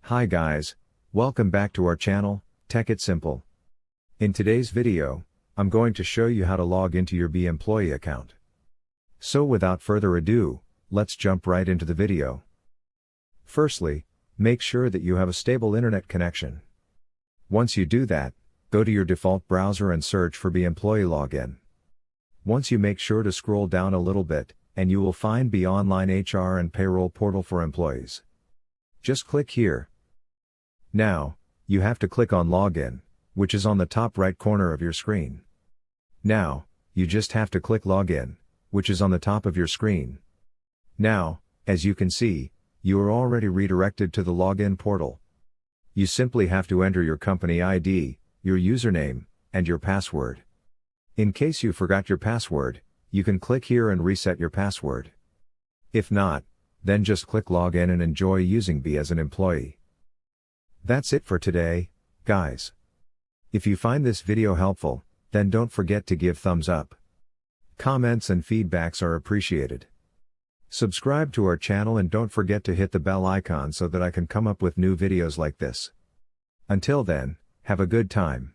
Hi guys, welcome back to our channel, Tech It Simple. In today's video, I'm going to show you how to log into your employee account. So without further ado, let's jump right into the video. Firstly, make sure that you have a stable internet connection. Once you do that, go to your default browser and search for employee login. Once you make sure to scroll down a little bit, and you will find online HR and payroll portal for employees. Just click here. Now, you have to click on Login, which is on the top right corner of your screen. Now, you just have to click Login, which is on the top of your screen. Now, as you can see, you are already redirected to the login portal. You simply have to enter your company ID, your username, and your password. In case you forgot your password, you can click here and reset your password. If not, then just click Login and enjoy using as an employee. That's it for today, guys. If you find this video helpful, then don't forget to give thumbs up. Comments and feedbacks are appreciated. Subscribe to our channel and don't forget to hit the bell icon so that I can come up with new videos like this. Until then, have a good time.